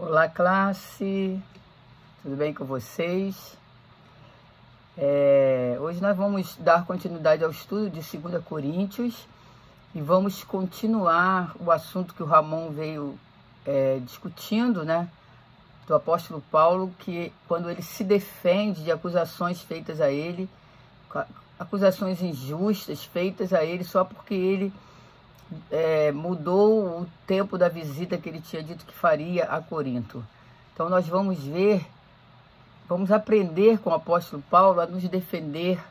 Olá, classe, tudo bem com vocês? Hoje nós vamos dar continuidade ao estudo de 2 Coríntios e vamos continuar o assunto que o Ramon veio discutindo, né? Do apóstolo Paulo, que quando ele se defende de acusações feitas a ele, acusações injustas feitas a ele só porque ele mudou o tempo da visita que ele tinha dito que faria a Corinto. Então nós vamos aprender com o apóstolo Paulo a nos defender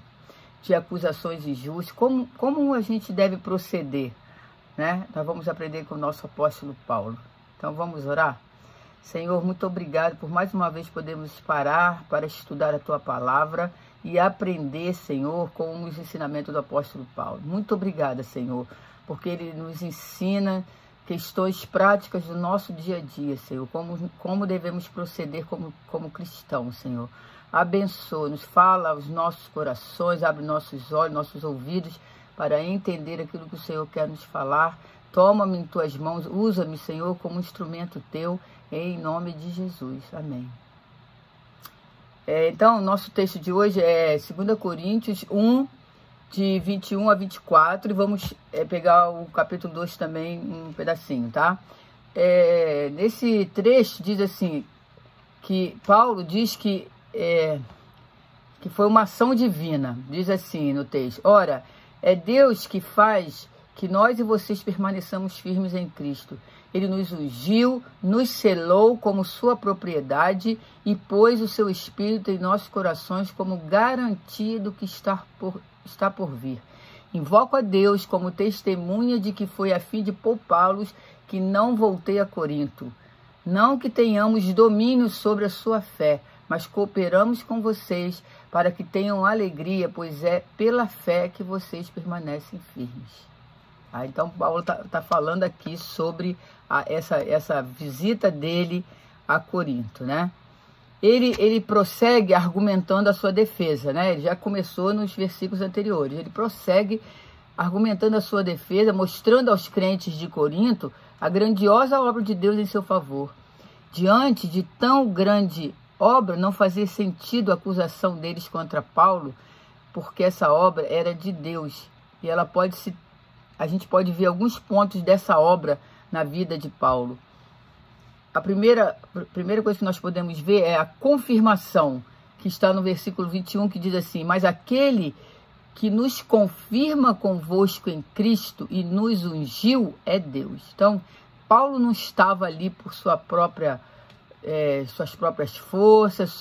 de acusações injustas, como a gente deve proceder, né? Nós vamos aprender com o nosso apóstolo Paulo. Então vamos orar? Senhor, muito obrigado por mais uma vez podermos parar para estudar a Tua Palavra e aprender, Senhor, com os ensinamentos do apóstolo Paulo. Muito obrigada, Senhor, porque ele nos ensina questões práticas do nosso dia a dia, Senhor, como devemos proceder como cristãos, Senhor. Abençoa-nos, fala aos nossos corações, abre nossos olhos, nossos ouvidos, para entender aquilo que o Senhor quer nos falar. Toma-me em Tuas mãos, usa-me, Senhor, como instrumento Teu, em nome de Jesus. Amém. Então, nosso texto de hoje é 2 Coríntios 1, de 21 a 24, e vamos pegar o capítulo 2 também, um pedacinho, tá? Nesse trecho diz assim, que Paulo diz que foi uma ação divina, diz assim no texto: ora, é Deus que faz que nós e vocês permaneçamos firmes em Cristo. Ele nos ungiu, nos selou como sua propriedade e pôs o seu Espírito em nossos corações como garantia do que está por vir. Invoco a Deus como testemunha de que foi a fim de poupá-los que não voltei a Corinto. Não que tenhamos domínio sobre a sua fé, mas cooperamos com vocês para que tenham alegria, pois é pela fé que vocês permanecem firmes. Então Paulo está falando aqui sobre essa visita dele a Corinto, né? Ele prossegue argumentando a sua defesa, né? Ele já começou nos versículos anteriores. Ele prossegue argumentando a sua defesa, mostrando aos crentes de Corinto a grandiosa obra de Deus em seu favor. Diante de tão grande obra, não fazia sentido a acusação deles contra Paulo, porque essa obra era de Deus. E a gente pode ver alguns pontos dessa obra na vida de Paulo. A primeira coisa que nós podemos ver é a confirmação, que está no versículo 21, que diz assim: mas aquele que nos confirma convosco em Cristo e nos ungiu é Deus. Então, Paulo não estava ali por suas próprias forças,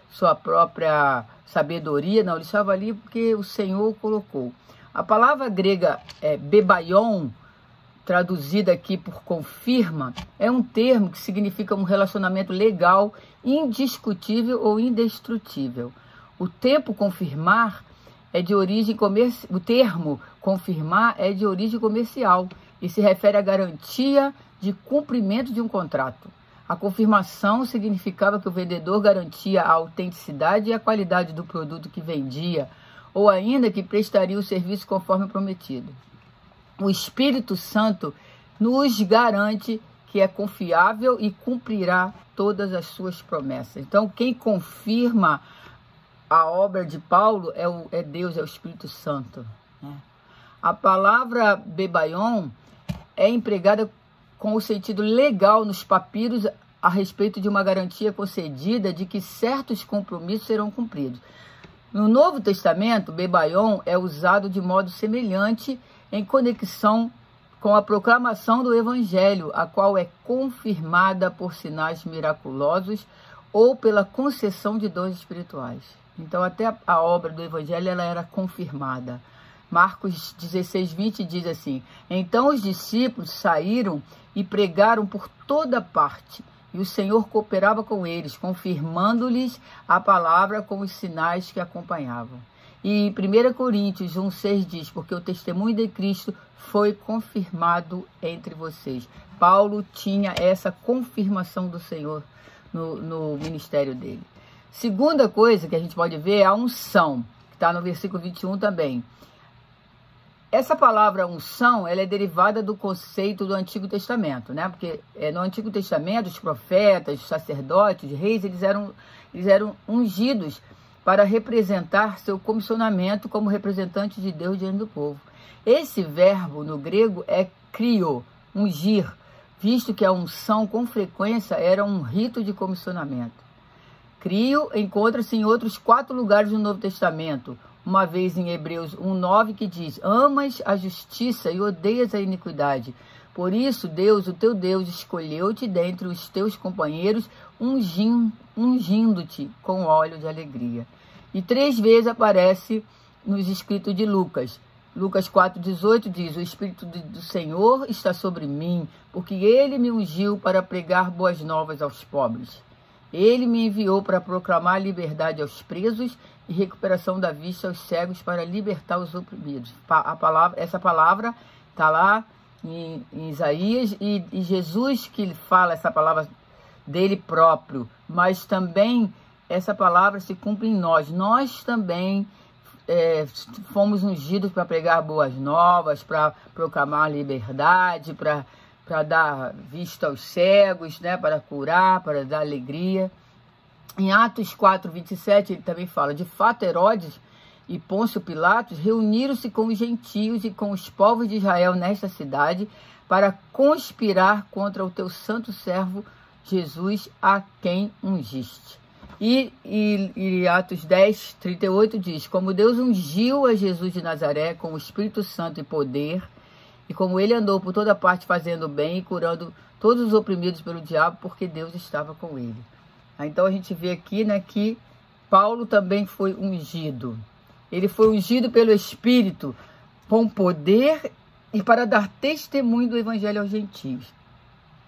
sua própria sabedoria, não, ele estava ali porque o Senhor o colocou. A palavra grega bebaion, traduzida aqui por confirma, é um termo que significa um relacionamento legal, indiscutível ou indestrutível. O termo confirmar é de origem comercial e se refere à garantia de cumprimento de um contrato. A confirmação significava que o vendedor garantia a autenticidade e a qualidade do produto que vendia, ou ainda que prestaria o serviço conforme prometido. O Espírito Santo nos garante que é confiável e cumprirá todas as suas promessas. Então, quem confirma a obra de Paulo é Deus, é o Espírito Santo, né? A palavra bebaion é empregada com o sentido legal nos papiros a respeito de uma garantia concedida de que certos compromissos serão cumpridos. No Novo Testamento, bebaion é usado de modo semelhante em conexão com a proclamação do Evangelho, a qual é confirmada por sinais miraculosos ou pela concessão de dons espirituais. Então, até a obra do Evangelho ela era confirmada. Marcos 16:20 diz assim: então os discípulos saíram e pregaram por toda parte, e o Senhor cooperava com eles, confirmando-lhes a palavra com os sinais que acompanhavam. E em 1 Coríntios 1:6 diz: porque o testemunho de Cristo foi confirmado entre vocês. Paulo tinha essa confirmação do Senhor no ministério dele. Segunda coisa que a gente pode ver é a unção, que está no versículo 21 também. essa palavra unção, ela é derivada do conceito do Antigo Testamento, né? Porque no Antigo Testamento, os profetas, os sacerdotes, os reis, eles eram ungidos para representar seu comissionamento como representante de Deus diante do povo. Esse verbo no grego é krio, ungir, visto que a unção com frequência era um rito de comissionamento. Krio encontra-se em outros 4 lugares do Novo Testamento, uma vez em Hebreus 1:9, que diz: amas a justiça e odeias a iniquidade. Por isso, Deus, o teu Deus, escolheu-te dentre os teus companheiros, ungindo-te com óleo de alegria. E 3 vezes aparece nos escritos de Lucas. Lucas 4:18 diz: o Espírito do Senhor está sobre mim, porque ele me ungiu para pregar boas novas aos pobres. Ele me enviou para proclamar liberdade aos presos e recuperação da vista aos cegos, para libertar os oprimidos. Essa palavra está lá em Isaías, e Jesus que fala essa palavra dele próprio, mas também essa palavra se cumpre em nós. Nós também fomos ungidos para pregar boas novas, para proclamar liberdade, para dar vista aos cegos, né, para curar, para dar alegria. Em Atos 4:27, ele também fala: de fato, Herodes e Pôncio Pilatos reuniram-se com os gentios e com os povos de Israel nesta cidade para conspirar contra o teu santo servo Jesus, a quem ungiste. E Atos 10:38 diz: como Deus ungiu a Jesus de Nazaré com o Espírito Santo e poder, e como ele andou por toda parte fazendo bem e curando todos os oprimidos pelo diabo, porque Deus estava com ele. Então a gente vê aqui, né, que Paulo também foi ungido. Ele foi ungido pelo Espírito com poder e para dar testemunho do Evangelho aos gentios.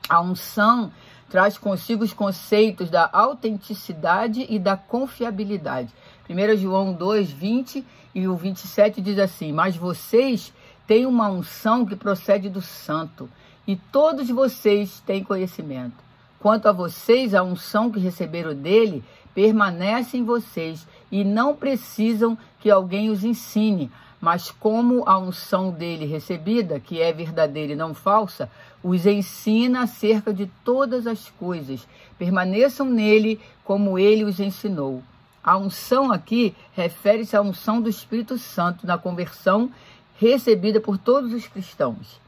A unção traz consigo os conceitos da autenticidade e da confiabilidade. 1 João 2:20 e o 27 diz assim: mas vocês têm uma unção que procede do Santo, e todos vocês têm conhecimento. Quanto a vocês, a unção que receberam dele permanece em vocês, e não precisam que alguém os ensine, mas como a unção dele recebida, que é verdadeira e não falsa, os ensina acerca de todas as coisas. Permaneçam nele como ele os ensinou. A unção aqui refere-se à unção do Espírito Santo na conversão recebida por todos os cristãos.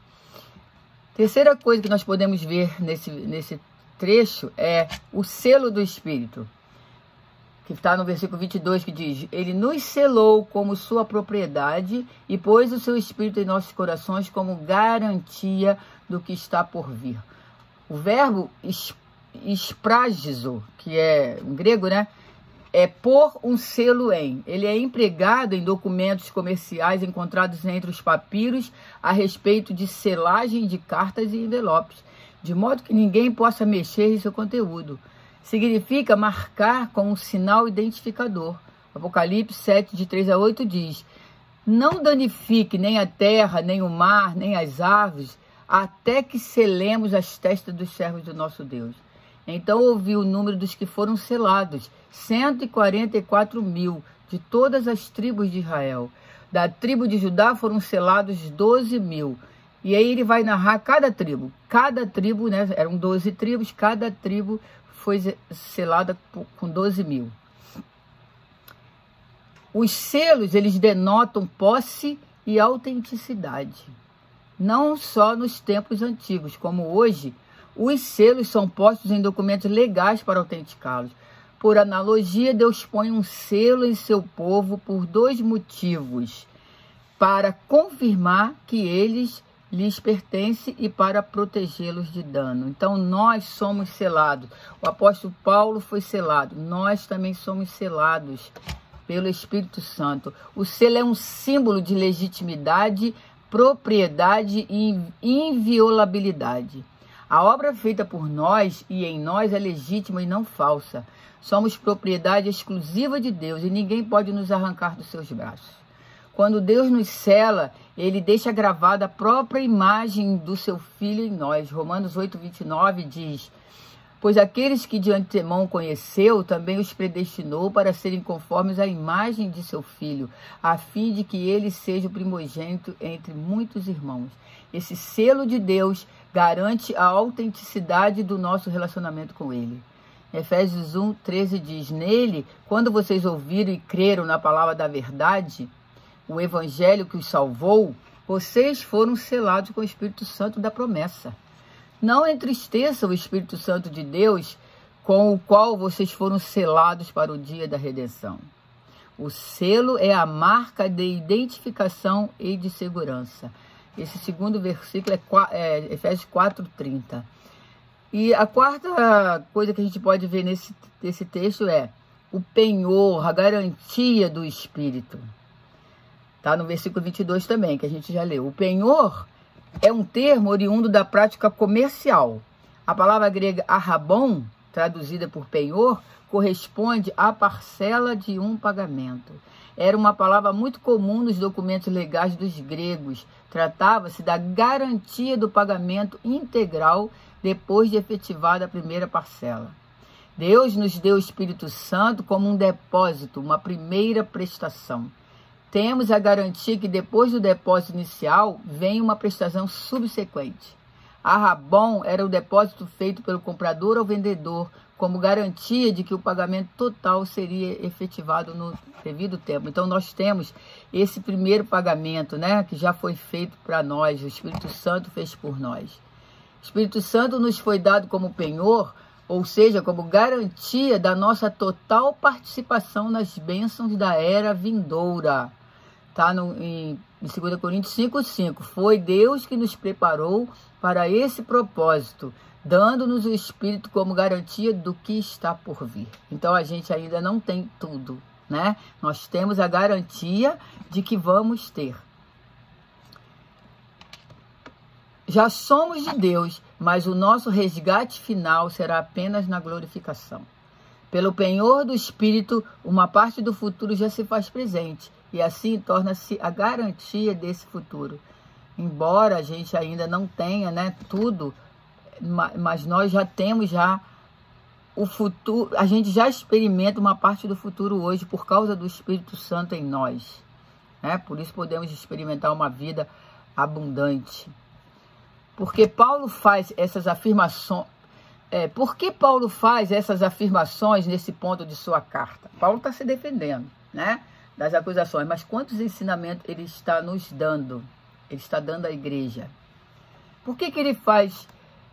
Terceira coisa que nós podemos ver nesse trecho é o selo do Espírito, que está no versículo 22, que diz: ele nos selou como sua propriedade e pôs o seu Espírito em nossos corações como garantia do que está por vir. O verbo espragizo, que é em grego, né, é pôr um selo em. Ele é empregado em documentos comerciais encontrados entre os papiros a respeito de selagem de cartas e envelopes, de modo que ninguém possa mexer em seu conteúdo. Significa marcar com um sinal identificador. Apocalipse 7:3-8 diz: não danifique nem a terra, nem o mar, nem as árvores, até que selemos as testas dos servos do nosso Deus. Então ouvi o número dos que foram selados, 144.000, de todas as tribos de Israel. Da tribo de Judá foram selados 12.000. E aí ele vai narrar cada tribo, né, eram 12 tribos, cada tribo foi selada com 12.000. Os selos, eles denotam posse e autenticidade. Não só nos tempos antigos, como hoje, os selos são postos em documentos legais para autenticá-los. Por analogia, Deus põe um selo em seu povo por 2 motivos: para confirmar que eles lhes pertence e para protegê-los de dano. Então, nós somos selados. O apóstolo Paulo foi selado. Nós também somos selados pelo Espírito Santo. O selo é um símbolo de legitimidade, propriedade e inviolabilidade. A obra feita por nós e em nós é legítima e não falsa. Somos propriedade exclusiva de Deus e ninguém pode nos arrancar dos seus braços. Quando Deus nos sela, ele deixa gravada a própria imagem do seu Filho em nós. Romanos 8:29 diz: Pois aqueles que de antemão conheceu, também os predestinou para serem conformes à imagem de seu Filho, a fim de que ele seja o primogênito entre muitos irmãos. Esse selo de Deus garante a autenticidade do nosso relacionamento com ele. Efésios 1:13 diz: nele, quando vocês ouviram e creram na palavra da verdade, o evangelho que os salvou, vocês foram selados com o Espírito Santo da promessa. Não entristeça o Espírito Santo de Deus, com o qual vocês foram selados para o dia da redenção. O selo é a marca de identificação e de segurança. Esse segundo versículo é Efésios 4:30. E a quarta coisa que a gente pode ver nesse texto é o penhor, a garantia do Espírito. Está no versículo 22 também, que a gente já leu. O penhor é um termo oriundo da prática comercial. A palavra grega arrabon, traduzida por penhor, corresponde à parcela de um pagamento. Era uma palavra muito comum nos documentos legais dos gregos. Tratava-se da garantia do pagamento integral depois de efetivada a primeira parcela. Deus nos deu o Espírito Santo como um depósito, uma primeira prestação. Temos a garantia que depois do depósito inicial vem uma prestação subsequente. Arrabon era o depósito feito pelo comprador ao vendedor como garantia de que o pagamento total seria efetivado no devido tempo. Então nós temos esse primeiro pagamento, né, que já foi feito para nós, o Espírito Santo fez por nós. O Espírito Santo nos foi dado como penhor, ou seja, como garantia da nossa total participação nas bênçãos da era vindoura. Está em 2 Coríntios 5:5. Foi Deus que nos preparou para esse propósito, dando-nos o Espírito como garantia do que está por vir. Então a gente ainda não tem tudo, né? Nós temos a garantia de que vamos ter. Já somos de Deus, mas o nosso resgate final será apenas na glorificação. Pelo penhor do Espírito, uma parte do futuro já se faz presente, e assim torna-se a garantia desse futuro. Embora a gente ainda não tenha, né, tudo, mas nós já temos o futuro, a gente já experimenta uma parte do futuro hoje por causa do Espírito Santo em nós, né? Por isso podemos experimentar uma vida abundante. Porque Paulo faz essas afirmações. Por que Paulo faz essas afirmações nesse ponto de sua carta? Paulo está se defendendo, né, das acusações, mas quantos ensinamentos ele está nos dando? Ele está dando à igreja. Por que ele faz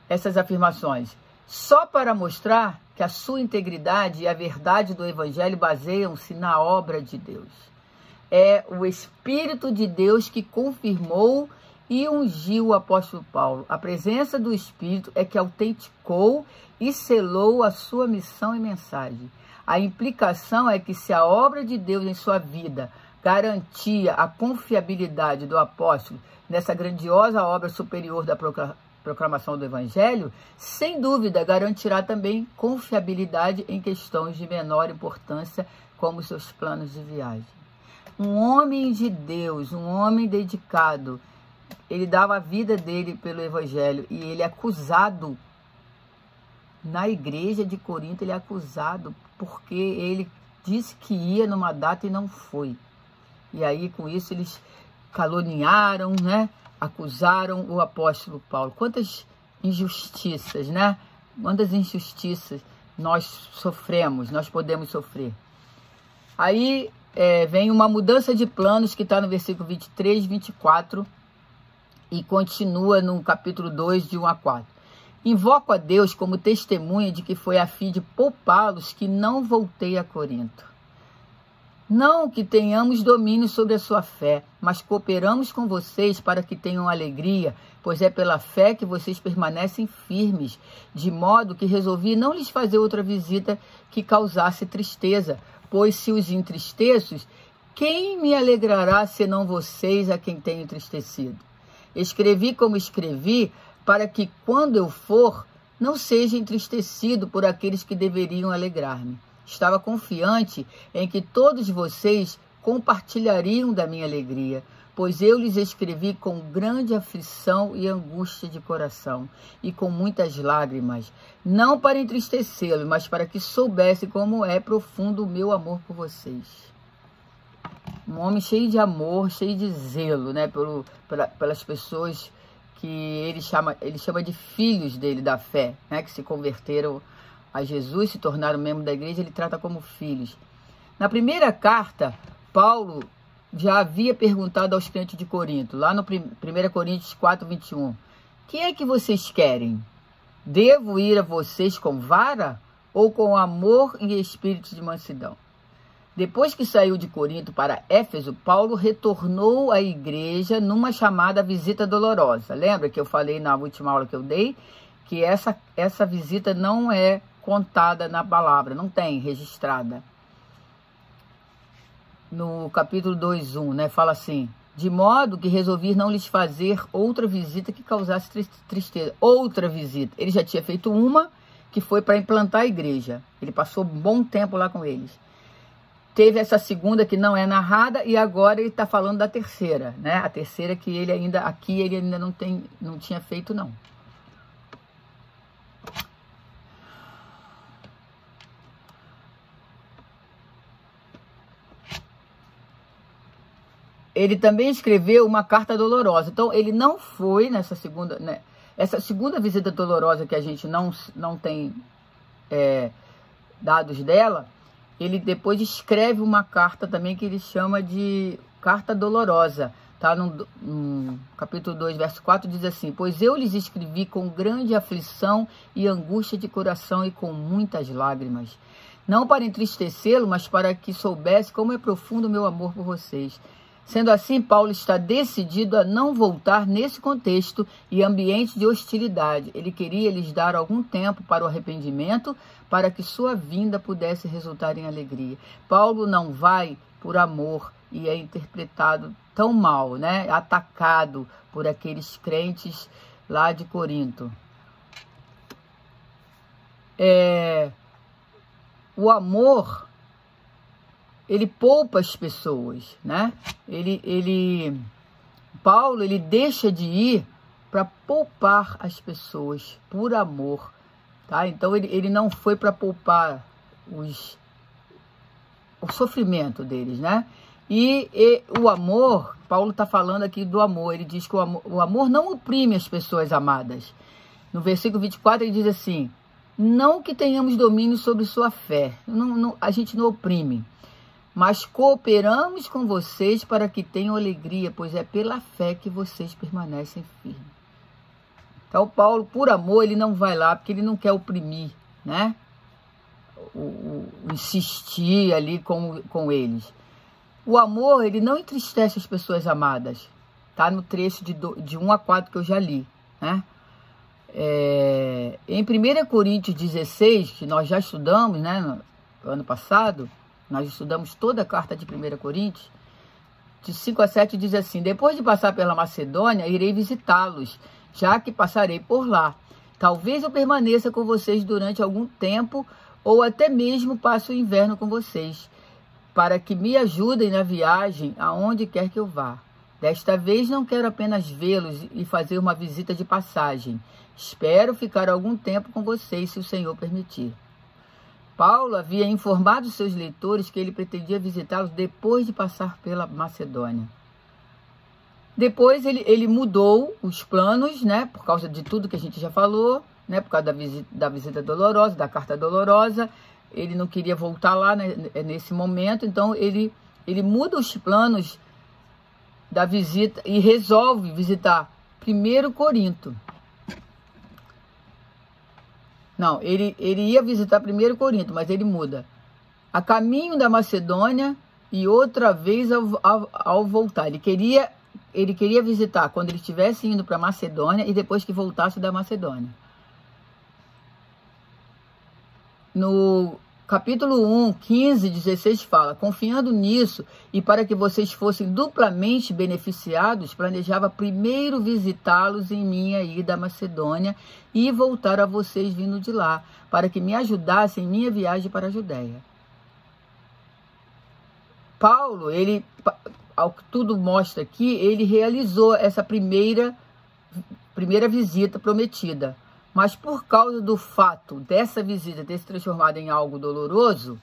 essas afirmações? Só para mostrar que a sua integridade e a verdade do Evangelho baseiam-se na obra de Deus. É o Espírito de Deus que confirmou e ungiu o apóstolo Paulo. A presença do Espírito é que autenticou e selou a sua missão e mensagem. A implicação é que se a obra de Deus em sua vida garantia a confiabilidade do apóstolo nessa grandiosa obra superior da proclamação do Evangelho, sem dúvida garantirá também confiabilidade em questões de menor importância, como seus planos de viagem. Um homem de Deus, um homem dedicado, ele dava a vida dele pelo Evangelho e ele é acusado, na igreja de Corinto, ele é acusado porque ele disse que ia numa data e não foi. E aí, com isso, eles caluniaram, né? Acusaram o apóstolo Paulo. Quantas injustiças, né? Quantas injustiças nós sofremos, nós podemos sofrer. Aí vem uma mudança de planos que está no versículo 23, 24 e continua no capítulo 2, de 1 a 4. Invoco a Deus como testemunha de que foi a fim de poupá-los que não voltei a Corinto. Não que tenhamos domínio sobre a sua fé, mas cooperamos com vocês para que tenham alegria, pois é pela fé que vocês permanecem firmes, de modo que resolvi não lhes fazer outra visita que causasse tristeza, pois se os entristeço, quem me alegrará senão vocês a quem tenho entristecido? Escrevi como escrevi, para que, quando eu for, não seja entristecido por aqueles que deveriam alegrar-me. Estava confiante em que todos vocês compartilhariam da minha alegria, pois eu lhes escrevi com grande aflição e angústia de coração, e com muitas lágrimas, não para entristecê-los, mas para que soubesse como é profundo o meu amor por vocês. Um homem cheio de amor, cheio de zelo, né, pelas pessoas que ele chama de filhos dele, da fé, né, que se converteram a Jesus, se tornaram membros da igreja, ele trata como filhos. Na primeira carta, Paulo já havia perguntado aos crentes de Corinto, lá no 1 Coríntios 4, 21, que é que vocês querem? Devo ir a vocês com vara ou com amor e espírito de mansidão? Depois que saiu de Corinto para Éfeso, Paulo retornou à igreja numa chamada visita dolorosa. Lembra que eu falei na última aula que eu dei? Que essa visita não é contada na palavra, não tem registrada. No capítulo 2:1, né, fala assim: de modo que resolvi não lhes fazer outra visita que causasse tristeza. Outra visita. Ele já tinha feito uma, que foi para implantar a igreja. Ele passou um bom tempo lá com eles. Teve essa segunda que não é narrada, e agora ele está falando da terceira, né? A terceira que ele ainda não tinha feito, não. Ele também escreveu uma carta dolorosa. Então, ele não foi nessa segunda, né? Essa segunda visita dolorosa que a gente não tem dados dela, ele depois escreve uma carta também que ele chama de carta dolorosa. Tá? No capítulo 2, verso 4, diz assim: pois eu lhes escrevi com grande aflição e angústia de coração e com muitas lágrimas. Não para entristecê-lo, mas para que soubesse como é profundo o meu amor por vocês. Sendo assim, Paulo está decidido a não voltar nesse contexto e ambiente de hostilidade. Ele queria lhes dar algum tempo para o arrependimento, para que sua vinda pudesse resultar em alegria. Paulo não vai por amor e é interpretado tão mal, né? Atacado por aqueles crentes lá de Corinto. O amor, ele poupa as pessoas, né? Paulo, ele deixa de ir para poupar as pessoas por amor, tá? Então, ele não foi para poupar o sofrimento deles, né? E o amor, Paulo está falando aqui do amor, ele diz que o amor não oprime as pessoas amadas. No versículo 24, ele diz assim: não que tenhamos domínio sobre sua fé, a gente não oprime, mas cooperamos com vocês para que tenham alegria, pois é pela fé que vocês permanecem firmes. Então, Paulo, por amor, ele não vai lá, porque ele não quer oprimir, né? Insistir ali com eles. O amor, ele não entristece as pessoas amadas. Tá no trecho de 1 a 4 que eu já li, né? Em 1 Coríntios 16, que nós já estudamos, né, no ano passado, nós estudamos toda a carta de 1 Coríntios, de 5 a 7, diz assim: depois de passar pela Macedônia, irei visitá-los, já que passarei por lá. Talvez eu permaneça com vocês durante algum tempo, ou até mesmo passe o inverno com vocês, para que me ajudem na viagem aonde quer que eu vá. Desta vez não quero apenas vê-los e fazer uma visita de passagem. Espero ficar algum tempo com vocês, se o Senhor permitir. Paulo havia informado seus leitores que ele pretendia visitá-los depois de passar pela Macedônia. Depois ele mudou os planos, né, por causa de tudo que a gente já falou, né, por causa da visita dolorosa, da carta dolorosa. Ele não queria voltar lá, né, nesse momento, então ele muda os planos da visita e resolve visitar 1 Corinto. Não, ele ia visitar 1 Corinto, mas ele muda. A caminho da Macedônia e outra vez ao voltar. Ele queria visitar quando ele estivesse indo para Macedônia e depois que voltasse da Macedônia. No capítulo 1, 15, 16 fala: confiando nisso e para que vocês fossem duplamente beneficiados, planejava primeiro visitá-los em minha ida à Macedônia e voltar a vocês vindo de lá, para que me ajudassem em minha viagem para a Judéia. Paulo, ao que tudo mostra aqui, ele realizou essa primeira visita prometida. Mas por causa do fato dessa visita ter se transformado em algo doloroso,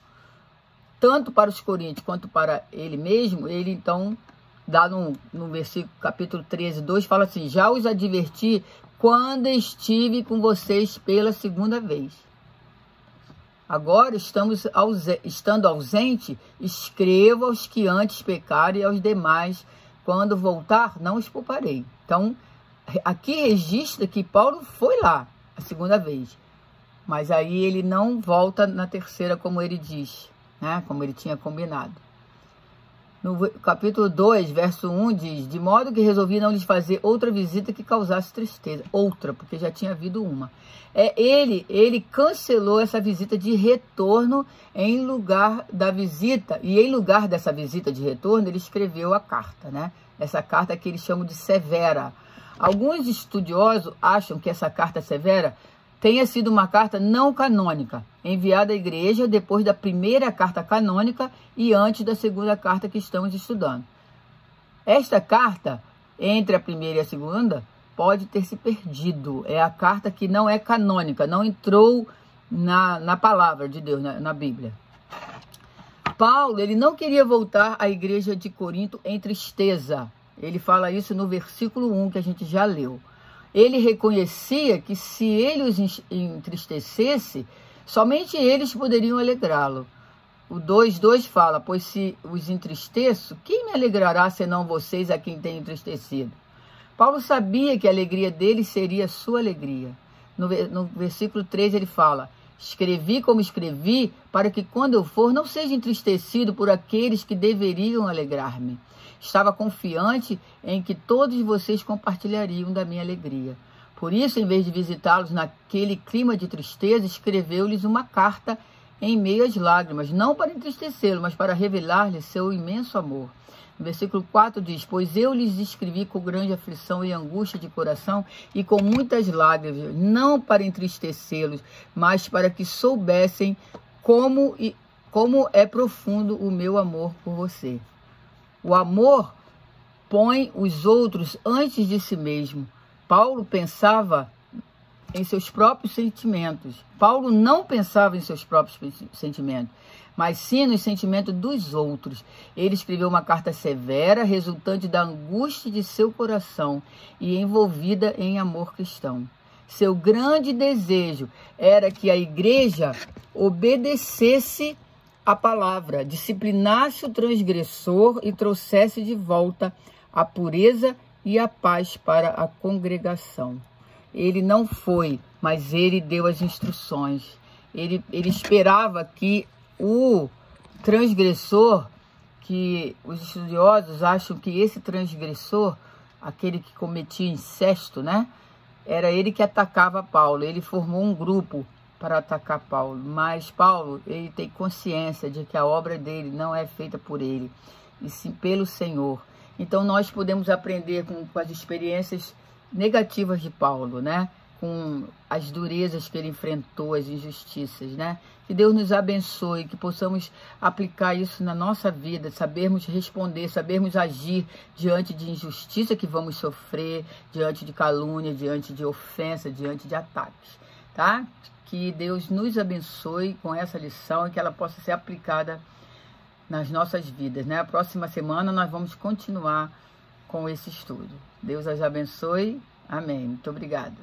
tanto para os coríntios quanto para ele mesmo, ele então dá no versículo capítulo 13, 2, fala assim: já os adverti quando estive com vocês pela segunda vez. Agora, estando ausente, escrevo aos que antes pecaram e aos demais, quando voltar, não os pouparei. Então, aqui registra que Paulo foi lá a segunda vez, mas aí ele não volta na terceira, como ele diz, né? Como ele tinha combinado. No capítulo 2, verso 1, diz: de modo que resolvi não lhes fazer outra visita que causasse tristeza. Outra, porque já tinha havido uma. Ele cancelou essa visita de retorno em lugar da visita, e em lugar dessa visita de retorno, ele escreveu a carta, né? Essa carta que eles chamam de severa. Alguns estudiosos acham que essa carta severa tenha sido uma carta não canônica, enviada à igreja depois da primeira carta canônica e antes da segunda carta que estamos estudando. Esta carta, entre a primeira e a segunda, pode ter se perdido. É a carta que não é canônica, não entrou na palavra de Deus, na Bíblia. Paulo, ele não queria voltar à igreja de Corinto em tristeza. Ele fala isso no versículo 1, que a gente já leu. Ele reconhecia que se ele os entristecesse, somente eles poderiam alegrá-lo. O 2:2 fala: pois se os entristeço, quem me alegrará senão vocês a quem tem entristecido? Paulo sabia que a alegria deles seria a sua alegria. No versículo 3 ele fala: escrevi como escrevi, para que quando eu for não seja entristecido por aqueles que deveriam alegrar-me. Estava confiante em que todos vocês compartilhariam da minha alegria. Por isso, em vez de visitá-los naquele clima de tristeza, escreveu-lhes uma carta em meio às lágrimas, não para entristecê-lo, mas para revelar-lhes seu imenso amor. No versículo 4 diz: pois eu lhes escrevi com grande aflição e angústia de coração e com muitas lágrimas, não para entristecê-los, mas para que soubessem como é profundo o meu amor por você. O amor põe os outros antes de si mesmo. Paulo pensava em seus próprios sentimentos. Paulo não pensava em seus próprios sentimentos, mas sim nos sentimentos dos outros. Ele escreveu uma carta severa, resultante da angústia de seu coração e envolvida em amor cristão. Seu grande desejo era que a igreja obedecesse a palavra, disciplinasse o transgressor e trouxesse de volta a pureza e a paz para a congregação. Ele não foi, mas ele deu as instruções. Ele esperava que o transgressor, que os estudiosos acham que esse transgressor, aquele que cometia incesto, né? Era ele que atacava Paulo. Ele formou um grupo para atacar Paulo, mas Paulo, ele tem consciência de que a obra dele não é feita por ele, e sim pelo Senhor. Então nós podemos aprender com as experiências negativas de Paulo, né? Com as durezas que ele enfrentou, as injustiças, né? Que Deus nos abençoe, que possamos aplicar isso na nossa vida, sabermos responder, sabermos agir diante de injustiça que vamos sofrer, diante de calúnia, diante de ofensa, diante de ataques, tá? Que Deus nos abençoe com essa lição e que ela possa ser aplicada nas nossas vidas, né? A próxima semana nós vamos continuar com esse estudo. Deus as abençoe. Amém. Muito obrigada.